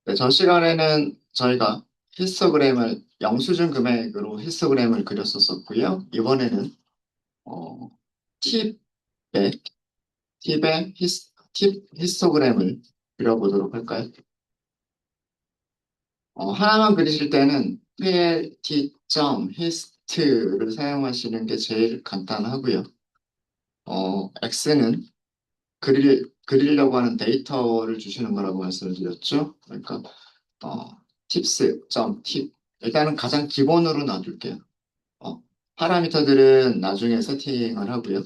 네, 전 시간에는 저희가 히스토그램을 영수증 금액으로 히스토그램을 그렸었었고요. 이번에는 어, 팁의 팁 히스토그램을 그려보도록 할까요? 하나만 그리실 때는 PLT.hist를 사용하시는 게 제일 간단하고요. X는 그리려고 하는 데이터를 주시는 거라고 말씀을 드렸죠. 그러니까 어, tips.tip 일단은 가장 기본으로 놔둘게요. 어, 파라미터들은 나중에 세팅을 하고요.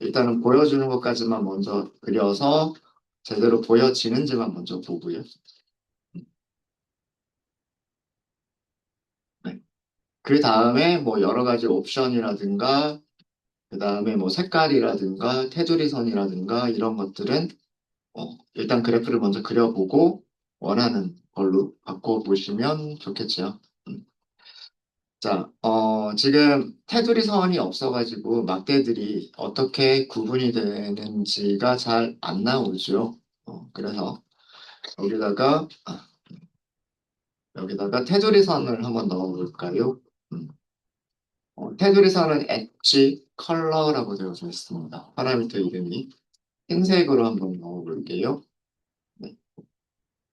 일단은 보여주는 것까지만 먼저 그려서 제대로 보여지는지만 먼저 보고요. 네. 그 다음에 뭐 여러 가지 옵션이라든가 그 다음에 뭐 색깔이라든가 테두리 선이라든가 이런 것들은 일단 그래프를 먼저 그려보고 원하는 걸로 바꿔보시면 좋겠죠. 음. 자, 지금 테두리 선이 없어가지고 막대들이 어떻게 구분이 되는지가 잘 안 나오죠. 그래서 여기다가, 여기다가 테두리 선을 한번 넣어볼까요? 음, 테두리 선은 엣지 컬러라고 되어져 있습니다. 파라미터 이름이. 흰색으로 한번 넣어볼게요. 네.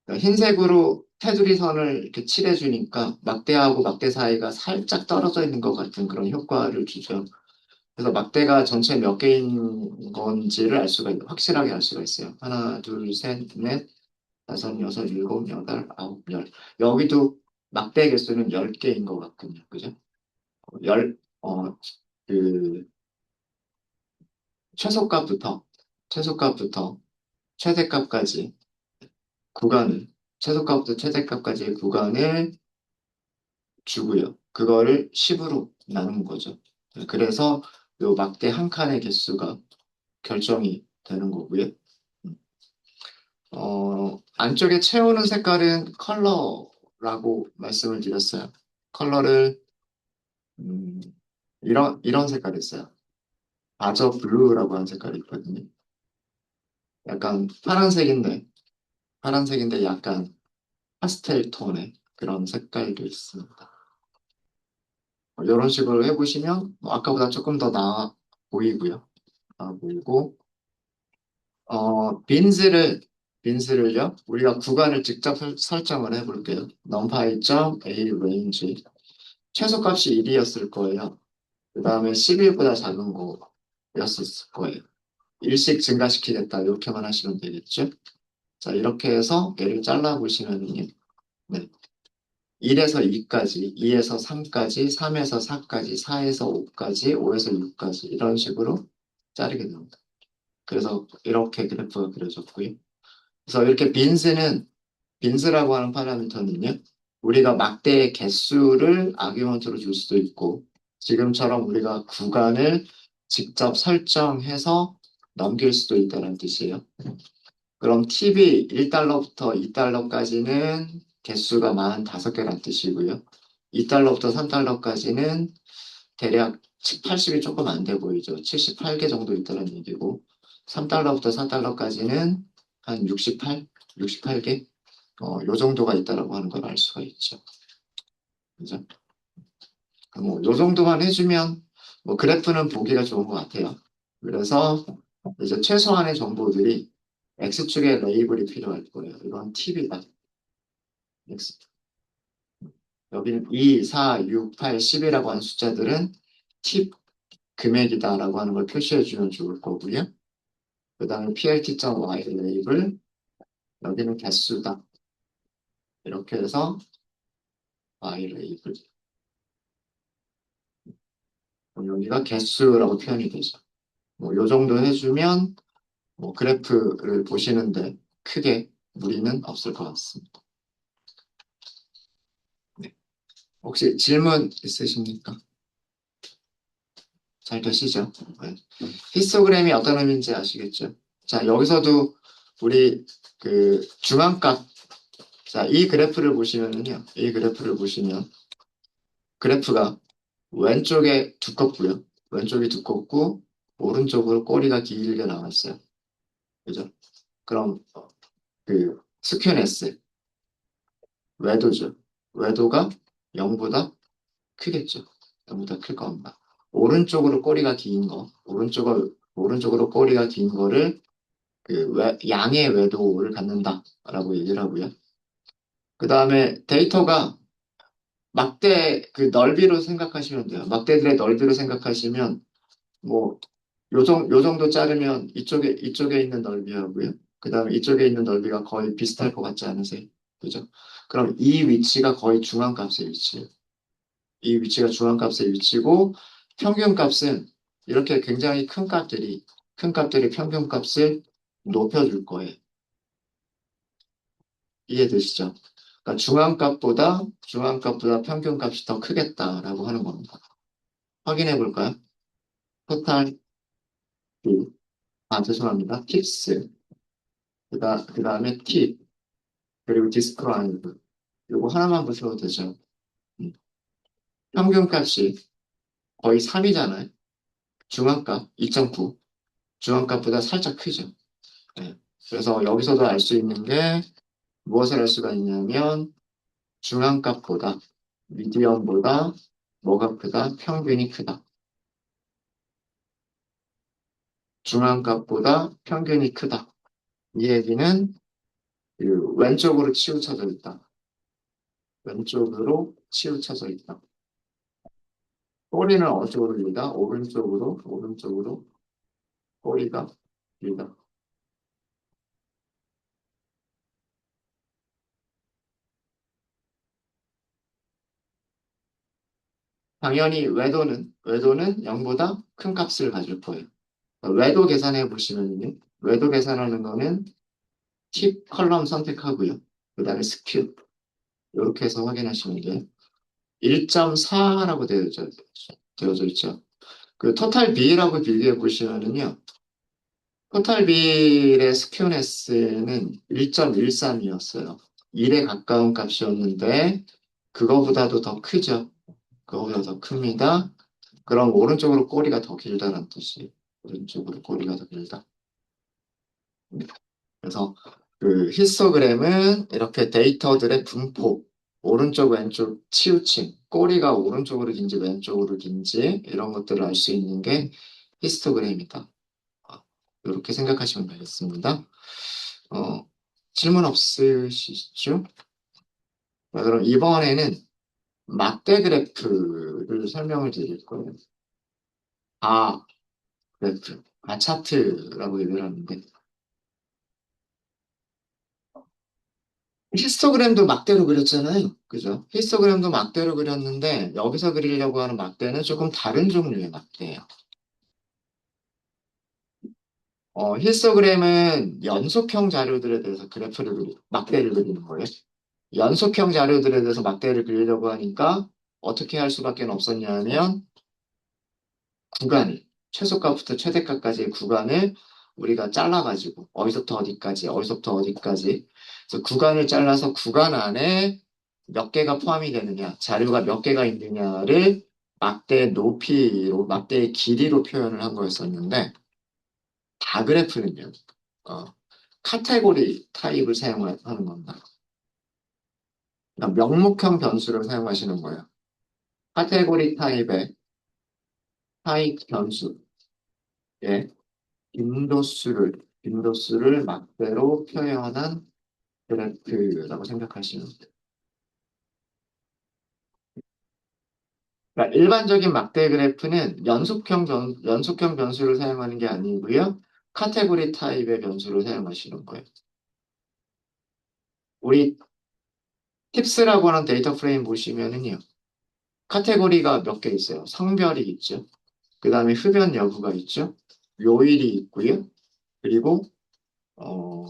그러니까 흰색으로 테두리 선을 이렇게 칠해주니까 막대하고 막대 사이가 살짝 떨어져 있는 것 같은 그런 효과를 주죠. 그래서 막대가 전체 몇 개인 건지를 확실하게 알 수가 있어요. 하나, 둘, 셋, 넷, 다섯, 여섯, 일곱, 여덟, 아홉, 열. 여기도 막대 개수는 10개인 것 같군요. 그죠? 열, 그, 최소값부터, 최소값부터 최대값까지 구간을, 최소값부터 최대값까지의 구간을 주고요. 그거를 10으로 나눈 거죠. 그래서 요 막대 한 칸의 개수가 결정이 되는 거고요. 안쪽에 채우는 색깔은 컬러라고 말씀을 드렸어요. 컬러를, 음, 이런 색깔이 있어요. 바저 블루라고 하는 색깔이 있거든요. 약간 파란색인데 약간 파스텔 톤의 그런 색깔도 있습니다. 이런 식으로 해보시면 아까보다 조금 더 나아 보이고요. 나아 보이고, 빈즈를요, 우리가 구간을 직접 설정을 해볼게요. numpy.a range. 최소값이 1이었을 거예요. 그 다음에 11보다 작은 거였을 거예요. 일씩 증가시키겠다. 이렇게만 하시면 되겠죠? 자, 이렇게 해서 얘를 잘라보시면요. 네. 1에서 2까지, 2에서 3까지, 3에서 4까지, 4에서 5까지, 5에서 6까지 이런 식으로 자르게 됩니다. 그래서 이렇게 그래프가 그려졌고요. 그래서 이렇게 빈스라고 하는 파라미터는요. 우리가 막대의 개수를 아규먼트로 줄 수도 있고 지금처럼 우리가 구간을 직접 설정해서 넘길 수도 있다는 뜻이에요. 그럼 팁이 1달러부터 2달러까지는 개수가 45개란 뜻이고요. 2달러부터 3달러까지는 대략 80이 조금 안 돼 보이죠. 78개 정도 있다는 얘기고 3달러부터 4달러까지는 한 68개? 요 정도가 있다라고 하는 걸 알 수가 있죠. 그죠? 요 정도만 해주면 그래프는 보기가 좋은 것 같아요. 그래서 이제 최소한의 정보들이 X축에 레이블이 필요할 거예요. 이건 팁이다. X. 여기는 2, 4, 6, 8, 10이라고 하는 숫자들은 팁 금액이다라고 하는 걸 표시해 주면 좋을 거고요. 그 다음에 plt.y 레이블, 여기는 개수다. 이렇게 해서 y 레이블. 여기가 개수라고 표현이 되죠. 요 정도 해주면 그래프를 보시는데 크게 무리는 없을 것 같습니다. 네. 혹시 질문 있으십니까? 잘 되시죠? 네. 히스토그램이 어떤 의미인지 아시겠죠? 자, 여기서도 우리 그 중앙값, 자, 이 그래프를 보시면은요, 이 그래프를 보시면 그래프가 왼쪽에 두껍고요. 왼쪽이 두껍고 오른쪽으로 꼬리가 길게 나왔어요. 그죠? 그럼 그 스큐네스, 외도죠. 외도가 0보다 크겠죠. 0보다 클 겁니다. 오른쪽으로 꼬리가 긴 거, 오른쪽으로 꼬리가 긴 거를 양의 외도를 갖는다라고 얘기를 하고요. 그 다음에 데이터가 막대 그 넓이로 생각하시면 돼요. 막대들의 넓이로 생각하시면 뭐 요 정도 자르면 이쪽에 있는 넓이하고요. 그 다음에 이쪽에 있는 넓이가 거의 비슷할 것 같지 않으세요? 그죠? 그럼 이 위치가 거의 중앙값의 위치예요. 이 위치가 중앙값의 위치고 평균값은 이렇게 굉장히 큰 값들이 평균값을 높여줄 거예요. 이해되시죠? 그러니까 중앙값보다 평균값이 더 크겠다라고 하는 겁니다. 확인해 볼까요? 토탈 B. 죄송합니다. 팁스. 그 다음에 팁. 그리고 디스크라이브. 요거 하나만 보셔도 되죠. 음. 평균값이 거의 3이잖아요. 중앙값 2.9. 중앙값보다 살짝 크죠. 네. 그래서 여기서도 알 수 있는 게 무엇을 알 수가 있냐면 중앙값보다 미디언보다 뭐가 크다? 평균이 크다. 중앙값보다 평균이 크다. 이 얘기는 왼쪽으로 치우쳐져 있다. 왼쪽으로 치우쳐져 있다. 꼬리는 어쪽으로 길다? 오른쪽으로 꼬리가 길다. 당연히 외도는 0보다 큰 값을 가질 거예요. 외도 계산해 보시면요. 외도 계산하는 거는 팁 컬럼 선택하고요. 그 다음에 스큐. 이렇게 해서 확인하시면 돼요. 1.4라고 되어져 있죠. 그 토탈 B라고 비교해 보시면은요. 토탈 B의 스큐네스는 1.13이었어요. 1에 가까운 값이었는데 그거보다도 더 크죠. 그거보다 더 큽니다. 그럼 오른쪽으로 꼬리가 더 길다는 뜻이에요. 오른쪽으로 꼬리가 더 길다. 그래서 그 히스토그램은 이렇게 데이터들의 분포, 오른쪽 왼쪽 치우침, 꼬리가 오른쪽으로 긴지 왼쪽으로 긴지 이런 것들을 알 수 있는 게 히스토그램이다. 이렇게 생각하시면 되겠습니다. 어, 질문 없으시죠? 그럼 이번에는 막대 그래프를 설명을 드릴 거예요. 아, 그래프. 차트라고 얘기를 하는데 히스토그램도 막대로 그렸잖아요. 그죠? 히스토그램도 막대로 그렸는데 여기서 그리려고 하는 막대는 조금 다른 종류의 막대예요. 히스토그램은 연속형 자료들에 대해서 막대를 그리는 거예요. 연속형 자료들에 대해서 막대를 그리려고 하니까 어떻게 할 수밖에 없었냐면 구간을, 최소값부터 최대값까지의 구간을 우리가 잘라가지고 어디서부터 어디까지 그래서 구간을 잘라서 구간 안에 몇 개가 포함이 되느냐, 자료가 몇 개가 있느냐를 막대의 길이로 표현을 한 거였었는데 다 그래프는요, 어, 카테고리 타입을 사용하는 겁니다. 그러니까 명목형 변수를 사용하시는 거예요. 카테고리 타입의 타입 변수의 빈도수를 막대로 표현한 그래프라고 생각하시면 돼요. 그러니까 일반적인 막대 그래프는 연속형 변수를 사용하는 게 아니고요. 카테고리 타입의 변수를 사용하시는 거예요. 우리 팁스라고 하는 데이터 프레임 보시면은요. 카테고리가 몇 개 있어요. 성별이 있죠. 그 다음에 흡연 여부가 있죠. 요일이 있고요. 그리고 어,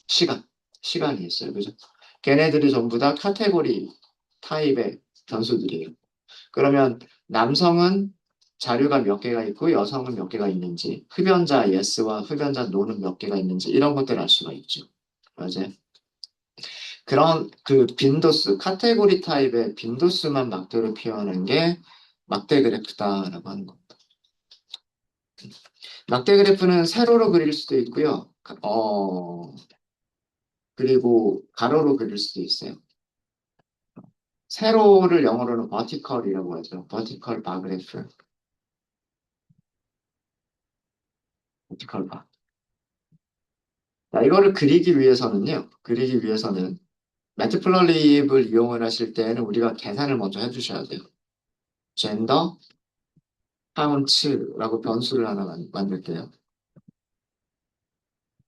시간, 시간이 있어요. 그죠? 걔네들이 전부 다 카테고리 타입의 변수들이에요. 그러면 남성은 자료가 몇 개가 있고 여성은 몇 개가 있는지, 흡연자 yes와 흡연자 no는 몇 개가 있는지 이런 것들을 알 수가 있죠. 맞아요. 그런 그 카테고리 타입의 빈도수만 막대로 표현한 게 막대 그래프다라고 하는 겁니다. 막대 그래프는 세로로 그릴 수도 있고요. 그리고 가로로 그릴 수도 있어요. 세로를 영어로는 vertical이라고 하죠. vertical bar 그래프. vertical bar. 자, 이거를 그리기 위해서는 매트플러립을 이용을 하실 때는 우리가 계산을 먼저 해주셔야 돼요. 젠더 카운츠라고 변수를 하나 만들게요.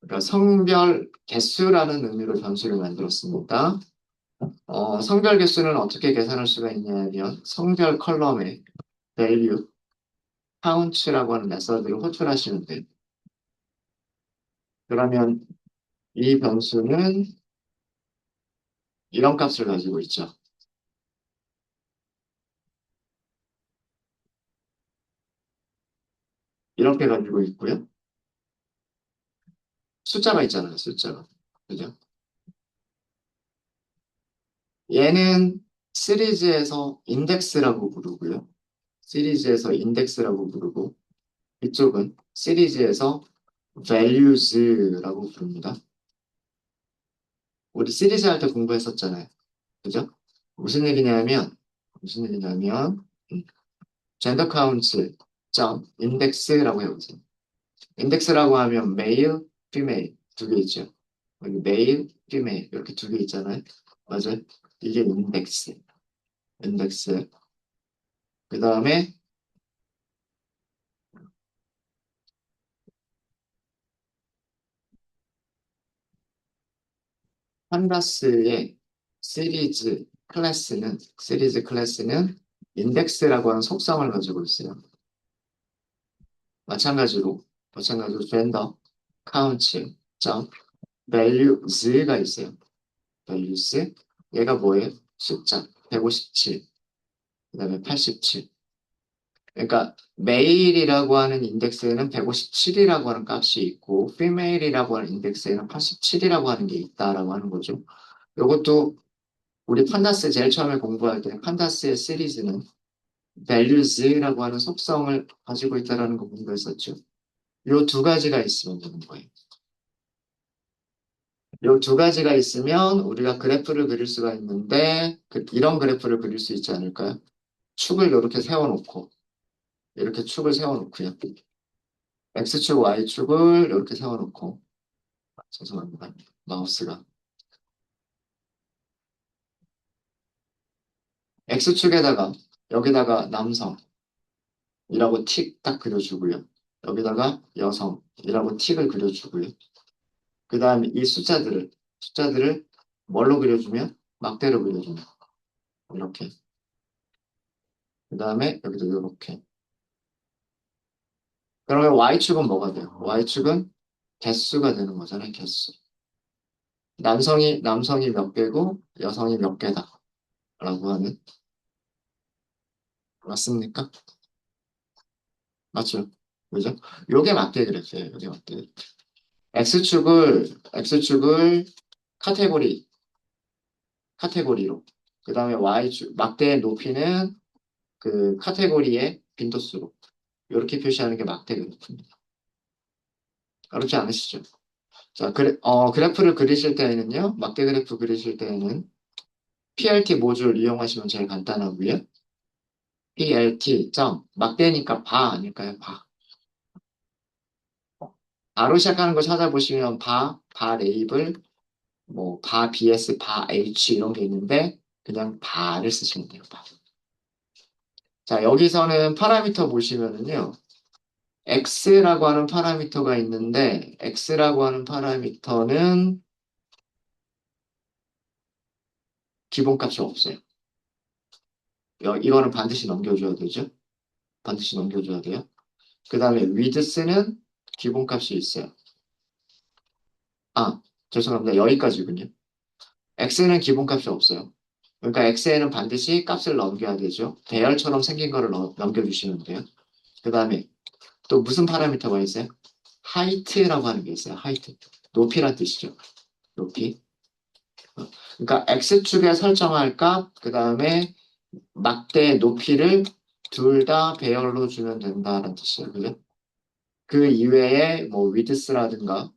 그러니까 성별 개수라는 의미로 변수를 만들었습니다. 성별 개수는 어떻게 계산할 수가 있냐면 성별 컬럼에 value, count라고 하는 메서드를 호출하시면 돼요. 그러면 이 변수는 이런 값을 가지고 있죠. 이렇게 가지고 있고요. 숫자가 있잖아요, 숫자가. 그죠? 얘는 시리즈에서 인덱스라고 부르고요. 시리즈에서 인덱스라고 부르고, 이쪽은 시리즈에서 values라고 부릅니다. 우리 시리즈 할 때 공부했었잖아요. 그죠? 무슨 얘기냐면, 무슨 얘기냐면, 젠더 카운트 점 인덱스라고 해보세요. 인덱스라고 하면 메일, 피메일 두 개 있죠. 여기 메일, 피메일 이렇게 두 개 있잖아요. 맞아요? 이게 인덱스. 인덱스. 그 다음에 판다스의 시리즈 클래스는 인덱스라고 하는 속성을 가지고 있어요. 마찬가지로 젠더 카운트 점 values가 있어요. values 얘가 뭐예요? 숫자 157, 그다음에 87. 그러니까 메일이라고 하는 인덱스에는 157이라고 하는 값이 있고 피메일이라고 하는 인덱스에는 87이라고 하는 게 있다라고 하는 거죠. 이것도 우리 판다스 제일 처음에 공부할 때 판다스의 시리즈는 values라고 하는 속성을 가지고 있다라는 거 공부했었죠. 요 두 가지가 있으면 되는 거예요. 요 두 가지가 있으면 우리가 그래프를 그릴 수가 있는데 이런 그래프를 그릴 수 있지 않을까요? 축을 이렇게 세워놓고 이렇게 축을 세워놓고요. X축, Y축을 이렇게 세워놓고 죄송합니다. 마우스가 X축에다가 여기다가 남성이라고 틱 딱 그려주고요. 여기다가 여성이라고 틱을 그려주고요. 그 다음에 이 숫자들을 뭘로 그려주면 막대로 그려주면 이렇게. 그 다음에 여기도 이렇게. 그러면 Y축은 뭐가 돼요? Y축은 개수가 되는 거잖아요. 개수. 남성이 몇 개고 여성이 몇 개다라고 하는 맞습니까? 맞죠? 그죠? 요게 맞게 그랬어요. 요게 맞게. X축을 카테고리, 카테고리로. 그 다음에 Y축, 막대의 높이는 그 카테고리의 빈도수로. 이렇게 표시하는 게 막대 그래프입니다. 어렵지 않으시죠? 자, 그래프를 그리실 때에는요, 막대 그래프 그리실 때에는 PLT 모듈 이용하시면 제일 간단하고요. PLT 점, 막대니까 바 아닐까요? 바. 바로 시작하는 거 찾아보시면 바 레이블, 뭐, 바 BS, 바 H 이런 게 있는데, 그냥 바를 쓰시면 돼요, 바. 자, 여기서는 파라미터 보시면은요, X라고 하는 파라미터가 있는데, X라고 하는 파라미터는 기본값이 없어요. 이거는 반드시 넘겨줘야 되죠. 반드시 넘겨줘야 돼요. 그 다음에 width는 기본값이 있어요. 아, 죄송합니다. 여기까지군요. X는 기본값이 없어요. 그러니까 X에는 반드시 값을 넘겨야 되죠. 배열처럼 생긴 거를 넘겨주시면 돼요. 그 다음에 또 무슨 파라미터가 있어요? 하이트라고 하는 게 있어요. 하이트. 높이란 뜻이죠. 높이. 그러니까 X축에 설정할 값, 그 다음에 막대 높이를 둘 다 배열로 주면 된다는 뜻이에요. 그죠? 그 이외에 뭐 위드스라든가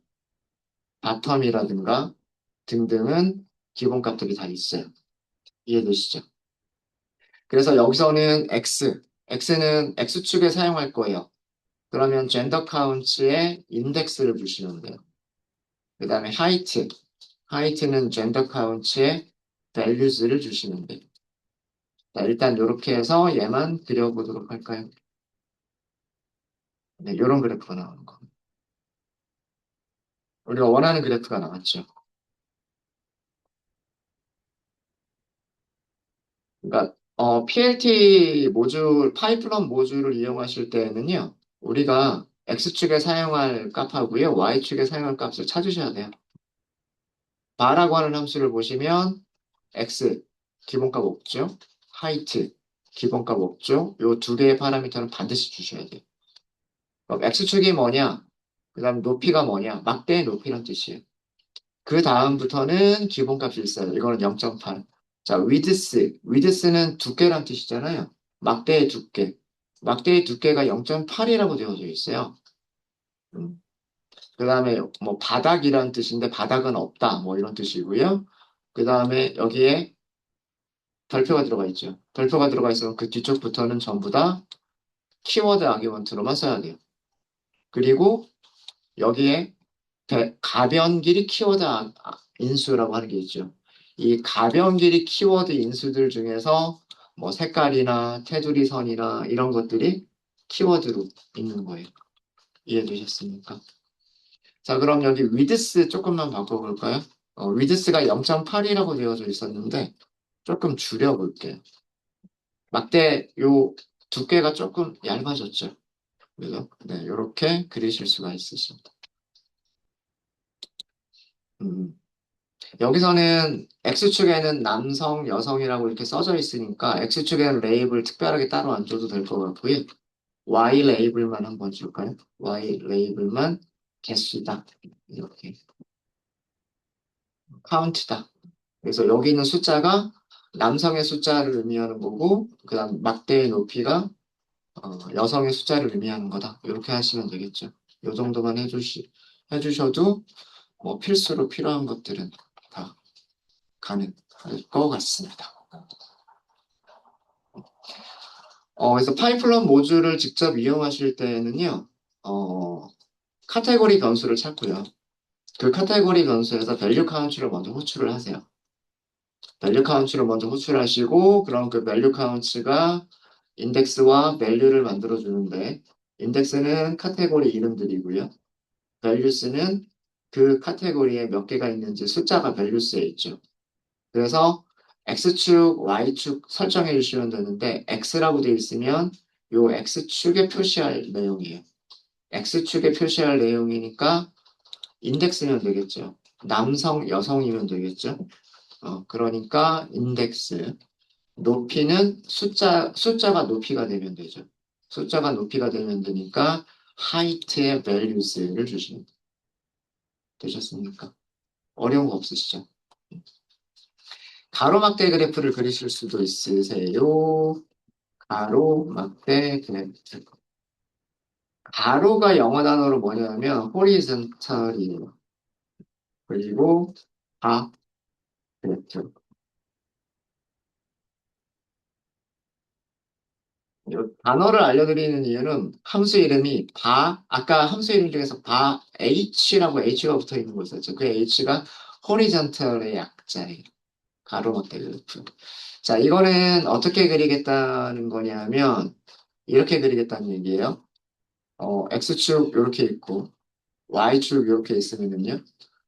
바텀이라든가 등등은 기본 값들이 다 있어요. 이해되시죠? 그래서 여기서는 x는 x축에 사용할 거예요. 그러면 젠더 카운트의 인덱스를 주시면 돼요. 그 다음에 하이트는 젠더 카운트의 values를 주시면 돼요. 자, 일단 이렇게 해서 얘만 그려보도록 할까요? 네, 이런 그래프가 나오는 거. 우리가 원하는 그래프가 나왔죠. 그러니까 PLT 모듈, 파이프런 모듈을 이용하실 때는요, 우리가 X축에 사용할 값하고요, Y축에 사용할 값을 찾으셔야 돼요. 바라고 하는 함수를 보시면 X 기본값 없죠? 하이트 기본값 없죠? 요 두 개의 파라미터는 반드시 주셔야 돼요. 그럼 X축이 뭐냐? 그 다음 높이가 뭐냐? 막대의 높이란 뜻이에요. 그 다음부터는 기본값이 있어요. 이거는 0.8. 자, 위드스는 두께란 뜻이잖아요. 막대의 두께. 막대의 두께가 0.8이라고 되어져 있어요. 그 다음에 뭐 바닥이란 뜻인데 바닥은 없다. 뭐 이런 뜻이고요. 그 다음에 여기에 별표가 들어가 있죠. 별표가 들어가 있으면 그 뒤쪽부터는 전부 다 키워드 아규먼트로만 써야 돼요. 그리고 여기에 가변 길이 키워드 인수라고 하는 게 있죠. 이 가변 길이 키워드 인수들 중에서 뭐 색깔이나 테두리 선이나 이런 것들이 키워드로 있는 거예요. 이해되셨습니까? 자, 그럼 여기 위드스 조금만 바꿔볼까요? 위드스가 0.8이라고 되어져 있었는데 조금 줄여볼게요. 막대 요 두께가 조금 얇아졌죠. 그래서 네, 이렇게 그리실 수가 있으십니다. 음. 여기서는 X축에는 남성, 여성이라고 이렇게 써져 있으니까 X축에는 레이블 특별하게 따로 안 줘도 될 것 같고요. Y 레이블만 한번 줄까요? Y 레이블만 개수다. 이렇게. 카운트다. 그래서 여기 있는 숫자가 남성의 숫자를 의미하는 거고, 그 다음 막대의 높이가 여성의 숫자를 의미하는 거다. 이렇게 하시면 되겠죠. 이 정도만 해주셔도 뭐 필수로 필요한 것들은 다 가능할 것 같습니다. 그래서 파이플런 모듈을 직접 이용하실 때는요, 어, 카테고리 변수를 찾고요. 그 카테고리 변수에서 밸류 카운트를 먼저 호출을 하세요. 밸류 카운트를 먼저 호출하시고, 그럼 그 밸류 카운트가 인덱스와 밸류를 만들어 주는데, 인덱스는 카테고리 이름들이고요. 밸류스는 그 카테고리에 몇 개가 있는지 숫자가 밸류스에 있죠. 그래서 X축, Y축 설정해 주시면 되는데 X라고 되어 있으면 요 X축에 표시할 내용이에요. X축에 표시할 내용이니까 인덱스면 되겠죠. 남성, 여성이면 되겠죠. 그러니까 인덱스. 높이는 숫자가 높이가 되면 되죠. 숫자가 높이가 되면 되니까 하이트의 values를 주시면 되셨습니까? 어려운 거 없으시죠? 가로막대 그래프를 그리실 수도 있으세요. 가로막대 그래프. 가로가 영어 단어로 뭐냐면 horizontal이에요. 그리고 바 그래프. 이 단어를 알려드리는 이유는 함수 이름이 아까 함수 이름 중에서 H라고 H가 붙어 있는 거 있었죠. 그 H가 horizontal의 약자예요. 가로막대 그래프. 자, 이거는 어떻게 그리겠다는 거냐면 이렇게 그리겠다는 얘기예요. X축 이렇게 있고 Y축 이렇게 있으면은요.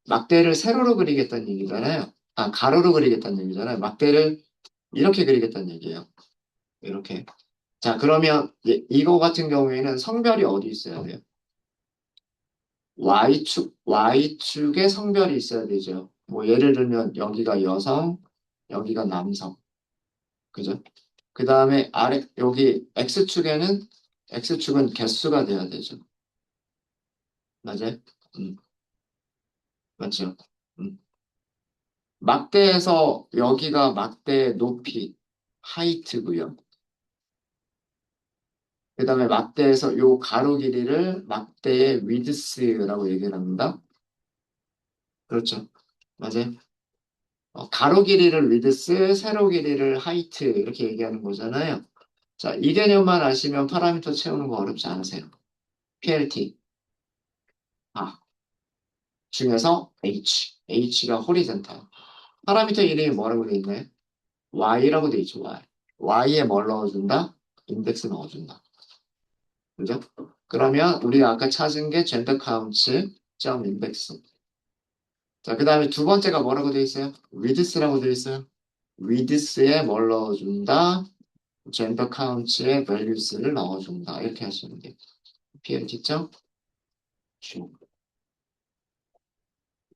막대를 세로로 그리겠다는 얘기잖아요. 가로로 그리겠다는 얘기잖아요. 막대를 이렇게 그리겠다는 얘기예요. 이렇게. 자, 그러면 이거 같은 경우에는 성별이 어디 있어야 돼요? Y축에 성별이 있어야 되죠. 뭐 예를 들면 여기가 여성, 여기가 남성. 그죠? 그 다음에 여기 X축은 개수가 돼야 되죠. 맞아요? 음, 맞죠? 음. 막대에서 여기가 막대 높이, 하이트고요. 그 다음에 막대에서 요 가로 길이를 막대의 위드 d 라고 얘기를 합니다. 그렇죠. 맞아요. 가로 길이를 위드스, 세로 길이를 하이트 이렇게 얘기하는 거잖아요. 자, 이 개념만 아시면 파라미터 채우는 거 어렵지 않으세요. PLT. 아, 중에서 H. H가 호리젠탈. 파라미터 이름이 뭐라고 돼 있나요? Y라고 돼 있죠, Y. Y에 뭘 넣어준다? 인덱스 넣어준다. 그죠? 그러면 우리가 아까 찾은 게 젠더 카운츠 점 인덱스. 자, 그 다음에 두 번째가 뭐라고 돼 있어요? 위드스라고 돼 있어요. 위드스에 뭘 넣어준다? 젠더 카운츠의 밸류스를 넣어준다. 이렇게 하시면 돼요. PLT.Q.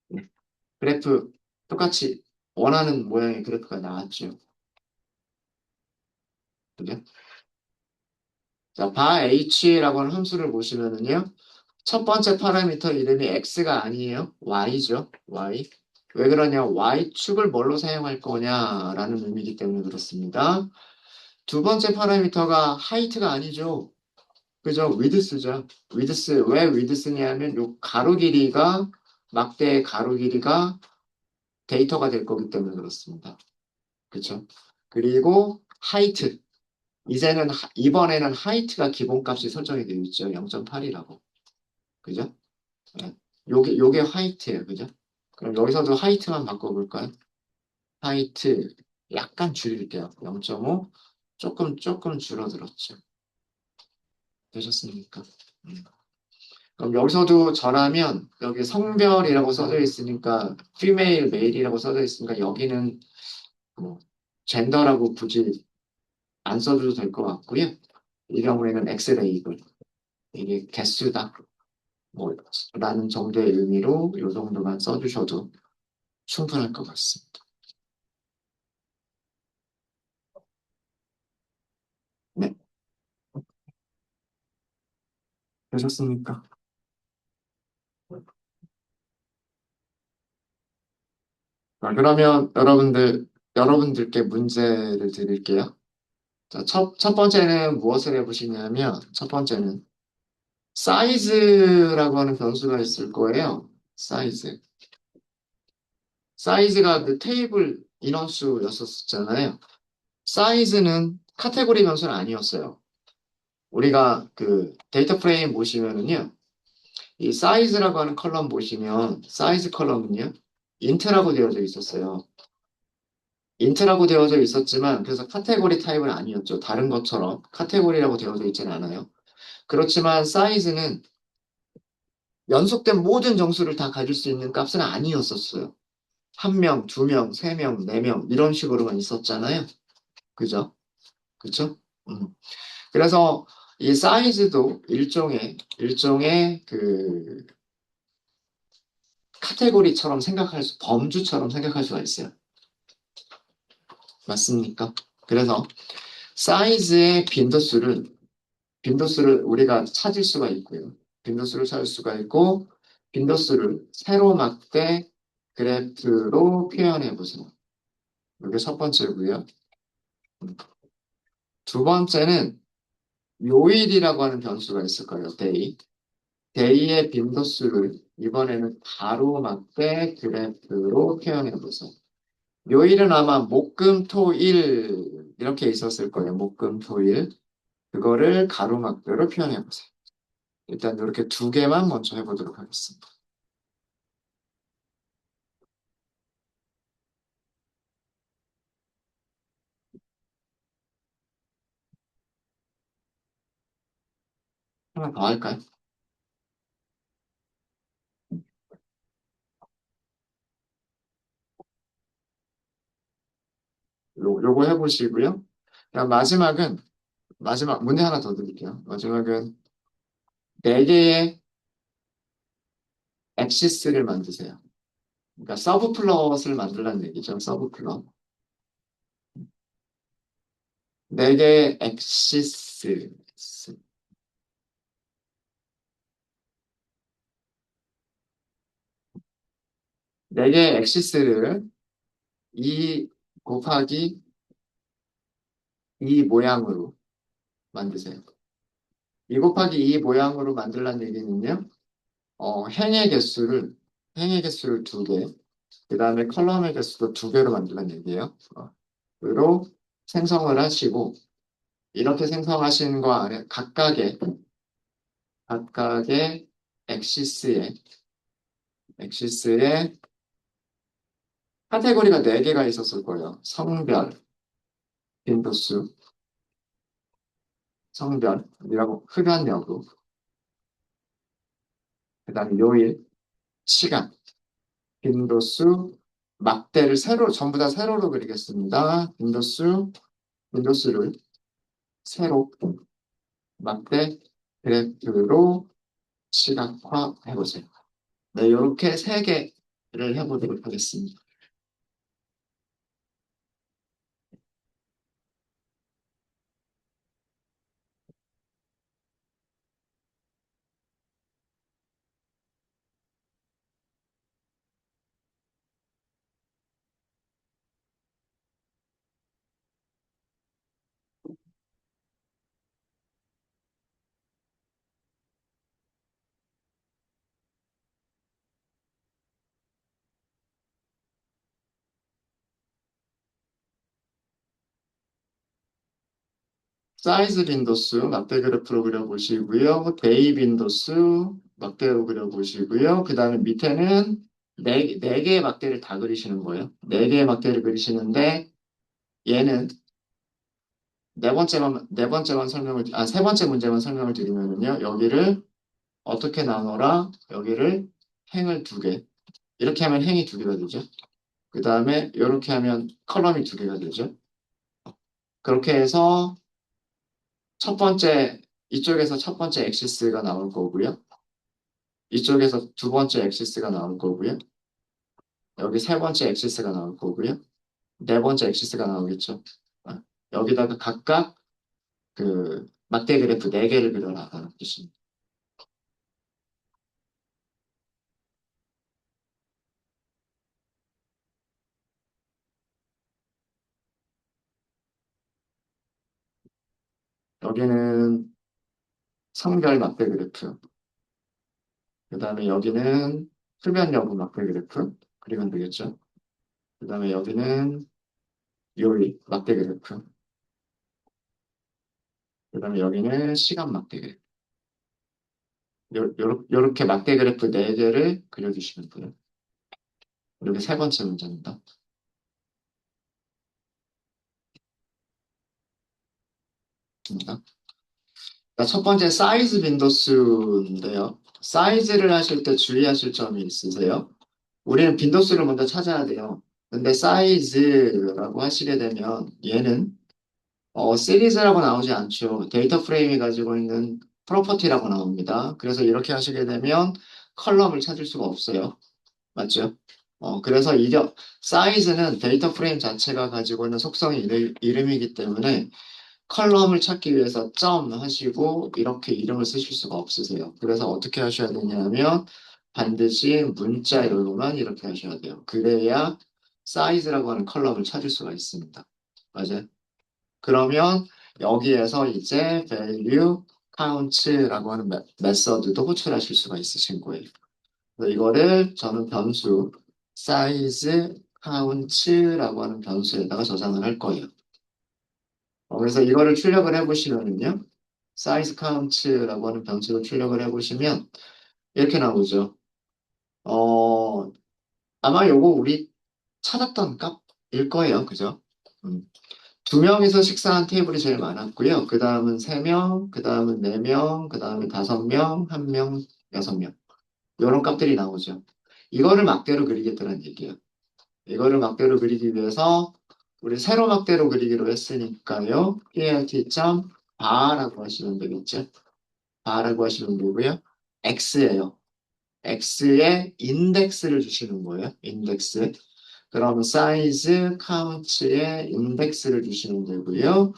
네. 그래프 똑같이 원하는 모양의 그래프가 나왔죠. 그죠? 자, 바 h라고 하는 함수를 보시면은요. 첫 번째 파라미터 이름이 x가 아니에요. y죠. y. 왜 그러냐? y축을 뭘로 사용할 거냐라는 의미이기 때문에 그렇습니다. 두 번째 파라미터가 하이트가 아니죠. 그죠? 위드스죠. 위드스. 왜 위드스냐면 요 가로 길이가 막대의 가로 길이가 데이터가 될 거기 때문에 그렇습니다. 그죠? 그리고 하이트. 이번에는 하이트가 기본값이 설정이 되어 있죠. 0.8이라고. 그죠? 네. 요게 화이트예요. 그죠? 그럼 여기서도 하이트만 바꿔볼까요? 하이트 약간 줄일게요. 0.5 조금 줄어들었죠. 되셨습니까? 음. 그럼 여기서도 저라면 여기 성별이라고 써져 있으니까 female, male이라고 써져 있으니까 여기는 뭐 젠더라고 굳이 안 써줘도 될 것 같고요. 이 경우에는 엑스레이블 이게 개수다 뭐 라는 정도의 의미로 이 정도만 써주셔도 충분할 것 같습니다. 네, 되셨습니까? 자, 그러면 여러분들께 문제를 드릴게요. 자, 첫 번째는 무엇을 해보시냐면, 첫 번째는 사이즈라고 하는 변수가 있을 거예요. 사이즈. 사이즈가 그 테이블 인원수였었잖아요. 사이즈는 카테고리 변수는 아니었어요. 우리가 그 데이터 프레임 보시면은요, 이 사이즈라고 하는 컬럼 보시면, 사이즈 컬럼은요, 인트라고 되어져 있었어요. 인트라고 되어져 있었지만 그래서 카테고리 타입은 아니었죠. 다른 것처럼 카테고리라고 되어져 있지는 않아요. 그렇지만 사이즈는 연속된 모든 정수를 다 가질 수 있는 값은 아니었었어요. 한 명, 두 명, 세 명, 네 명 이런 식으로만 있었잖아요. 그죠? 그쵸? 음. 그래서 이 사이즈도 일종의 그 카테고리처럼 범주처럼 생각할 수가 있어요. 맞습니까? 그래서 사이즈의 빈도수를 우리가 찾을 수가 있고요. 빈도수를 찾을 수가 있고, 빈도수를 세로 막대 그래프로 표현해 보세요. 이게 첫 번째고요. 두 번째는 요일이라고 하는 변수가 있을 거예요. 데이. 데이의 빈도수를 이번에는 가로 막대 그래프로 표현해 보세요. 요일은 아마 목, 금, 토, 일 이렇게 있었을 거예요. 목, 금, 토, 일. 그거를 가로 막대로 표현해 보세요. 일단 이렇게 두 개만 먼저 해보도록 하겠습니다. 하나 더 할까요? 요거 해보시고요. 그냥 마지막 문제 하나 더 드릴게요. 마지막은 네 개의 엑시스를 만드세요. 그러니까 서브 플롯을 만들라는 얘기죠. 서브 플롯. 네 개의 네 개의 엑시스를 2 곱하기 2 모양으로 만드세요. 2 곱하기 2 모양으로 만들라는 얘기는요. 행의 개수를 두 개, 그 다음에 컬럼의 개수도 두 개로 만들란 얘기예요. 로 생성을 하시고, 이렇게 생성하신 거 안에 각각의 엑시스에, 엑시스에 카테고리가 4개가 있었을 거예요. 빈도수, 성별이라고 흡연 여부, 그 다음에 요일, 시간, 빈도수, 막대를 전부 다 세로로 그리겠습니다. 빈도수를 세로, 막대, 그래프로 시각화 해보세요. 네, 이렇게 3개를 해보도록 하겠습니다. 사이즈 빈도수 막대 그래프로 그려보시고요. 데이 빈도수 막대로 그려보시고요. 그 다음에 밑에는 네 개의 막대를 다 그리시는 거예요. 4개의 막대를 그리시는데 얘는 세 번째 문제만 설명을 드리면요. 여기를 어떻게 나눠라? 여기를 행을 2개. 이렇게 하면 행이 2개가 되죠. 그 다음에 이렇게 하면 컬럼이 2개가 되죠. 그렇게 해서 이쪽에서 첫 번째 엑시스가 나올 거고요. 이쪽에서 두 번째 엑시스가 나올 거고요. 여기 세 번째 엑시스가 나올 거고요. 네 번째 엑시스가 나오겠죠. 아, 여기다가 각각 그 막대 그래프 4개를 그려나가는 뜻입니다. 여기는 성별 막대 그래프, 그 다음에 여기는 흡연 여부 막대 그래프 그리면 되겠죠. 그 다음에 여기는 요일 막대 그래프, 그 다음에 여기는 시간 막대 그래프. 요렇게 막대 그래프 4개를 그려주시면 돼요. 이렇게 세 번째 문제입니다. 첫 번째 사이즈 빈도수인데요. 사이즈를 하실 때 주의하실 점이 있으세요? 우리는 빈도수를 먼저 찾아야 돼요. 근데 사이즈라고 하시게 되면 얘는 시리즈라고 나오지 않죠. 데이터 프레임이 가지고 있는 프로퍼티라고 나옵니다. 그래서 이렇게 하시게 되면 컬럼을 찾을 수가 없어요. 맞죠? 그래서 사이즈는 데이터 프레임 자체가 가지고 있는 속성의 이름이기 때문에 컬럼을 찾기 위해서 점 하시고 이렇게 이름을 쓰실 수가 없으세요. 그래서 어떻게 하셔야 되냐면 반드시 문자열로만 이렇게 하셔야 돼요. 그래야 사이즈라고 하는 컬럼을 찾을 수가 있습니다. 맞아요? 그러면 여기에서 이제 value count라고 하는 메서드도 호출하실 수가 있으신 거예요. 그래서 이거를 저는 변수 size count라고 하는 변수에다가 저장을 할 거예요. 그래서 이거를 출력을 해보시면은요, size count라고 하는 변수를 출력을 해보시면 이렇게 나오죠. 어, 아마 요거 우리 찾았던 값일 거예요. 그죠? 음. 2명이서 식사한 테이블이 제일 많았고요. 그 다음은 3명, 그 다음은 4명, 그 다음에 5명, 1명, 6명. 이런 값들이 나오죠. 이거를 막대로 그리겠다는 얘기예요. 이거를 막대로 그리기 위해서 우리 세로 막대로 그리기로 했으니까요. plt.bar라고 하시면 되겠죠. bar라고 하시면 되고요. x예요. x에 인덱스를 주시는 거예요. 인덱스. 그러면 사이즈 카운트에 인덱스를 주시면 되고요.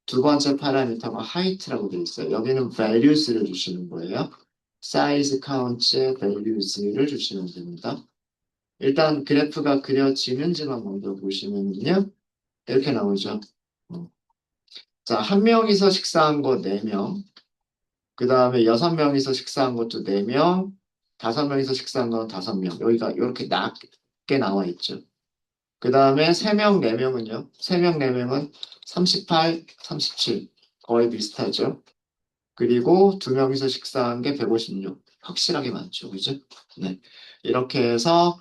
두 번째 파라미터가 height라고 되어 있어요. 여기는 values를 주시는 거예요. 사이즈 카운트에 values를 주시면 됩니다. 일단 그래프가 그려지는지만 먼저 보시면요. 이렇게 나오죠. 음. 자, 한 명이서 식사한 거 4명, 그 다음에 6명이서 식사한 것도 4명, 5명이서 식사한 건 5명. 여기가 이렇게 낮게 같게 나와 있죠. 그 다음에 3명, 4명은요? 3명, 4명은 38, 37 거의 비슷하죠. 그리고 2명이서 식사한 게 156. 확실하게 많죠. 그죠? 네. 이렇게 해서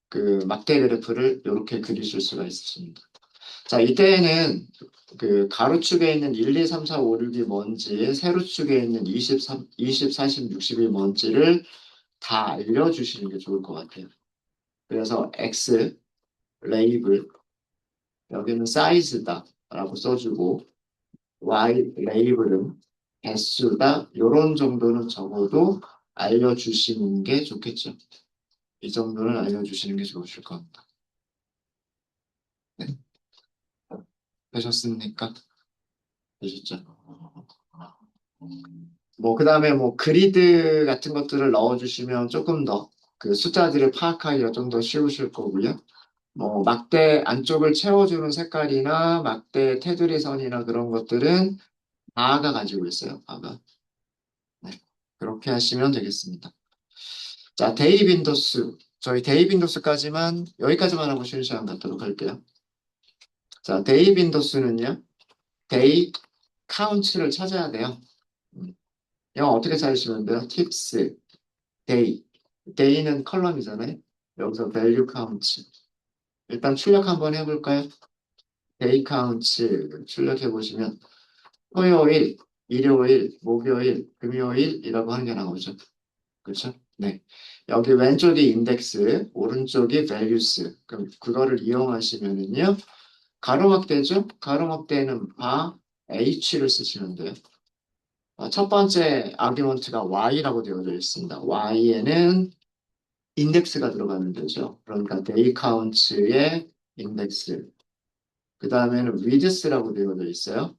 그 막대 그래프를 이렇게 그리실 수가 있습니다. 자, 이때에는 그 가로축에 있는 1, 2, 3, 4, 5, 6이 뭔지, 세로축에 있는 23, 20, 40, 60이 뭔지를 다 알려주시는 게 좋을 것 같아요. 그래서 X 레이블, 여기는 사이즈다 라고 써주고, Y 레이블은 개수다, 요런 정도는 적어도 알려주시는 게 좋겠죠. 이 정도는 알려주시는 게 좋으실 겁니다. 네, 되셨습니까? 되셨죠? 뭐, 그 다음에 뭐, 그리드 같은 것들을 넣어주시면 조금 더 그 숫자들을 파악하기가 좀 더 쉬우실 거고요. 뭐, 막대 안쪽을 채워주는 색깔이나 막대 테두리 선이나 그런 것들은 바가 가지고 있어요, 바가. 네. 그렇게 하시면 되겠습니다. 자, 데이 빈도수. 저희 데이 빈도수까지만, 여기까지만 하고 쉬는 시간 갖도록 할게요. 자, 데이 빈도수는요, 데이 카운트를 찾아야 돼요. 음, 이거 어떻게 찾으시면 돼요? 팁스, 데이. 데이는 컬럼이잖아요. 여기서 value count. 일단 출력 한번 해볼까요? 데이 카운트 출력해 보시면 토요일, 일요일, 목요일, 금요일이라고 하는 게 나오죠. 그렇죠? 네. 여기 왼쪽이 인덱스, 오른쪽이 values. 그럼 그거를 이용하시면은요. 가로막대죠? 가로막대는 바 h를 쓰시면 돼요. 첫 번째 아규먼트가 y라고 되어져 있습니다. y에는 인덱스가 들어가는 거죠. 그러니까 데이 카운트의 인덱스. 그 다음에는 위드스라고 되어져 있어요.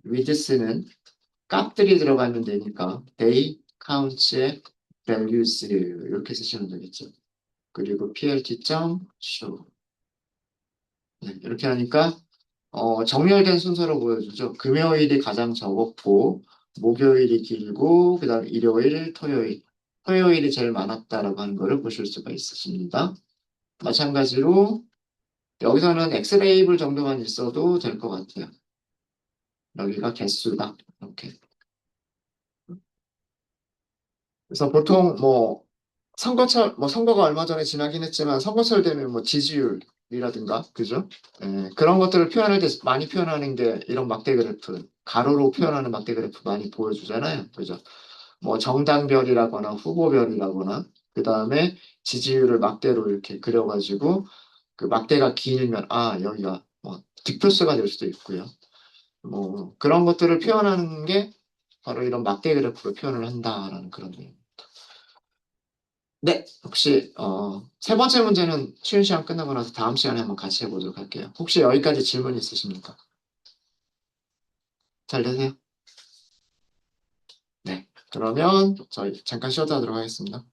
위드스는 값들이 들어가면 되니까 데이 카운트의 values 이렇게 쓰시면 되겠죠. 그리고 plt.show. 네, 이렇게 하니까 정렬된 순서로 보여주죠. 금요일이 가장 적었고 목요일이 길고 그다음 일요일, 토요일. 토요일이 제일 많았다라고 하는 거를 보실 수가 있으십니다. 마찬가지로 여기서는 엑스레이블 정도만 있어도 될 것 같아요. 여기가 개수다. 이렇게. 그래서 보통 뭐 선거철, 뭐 선거가 얼마 전에 지나긴 했지만 선거철 되면 뭐 지지율이라든가, 그죠? 그런 것들을 표현할 때 많이 표현하는 게 이런 막대 그래프, 가로로 표현하는 막대 그래프 많이 보여주잖아요. 그죠? 뭐 정당별이라거나 후보별이라거나, 그 다음에 지지율을 막대로 이렇게 그려가지고 그 막대가 길면, 아, 여기가 뭐 득표수가 될 수도 있고요. 뭐 그런 것들을 표현하는 게 바로 이런 막대 그래프로 표현을 한다라는 그런 내용. 네, 혹시 세 번째 문제는 쉬는 시간 끝나고 나서 다음 시간에 한번 같이 해보도록 할게요. 혹시 여기까지 질문 있으십니까? 잘 되세요? 네, 그러면 저희 잠깐 쉬었다 하도록 하겠습니다.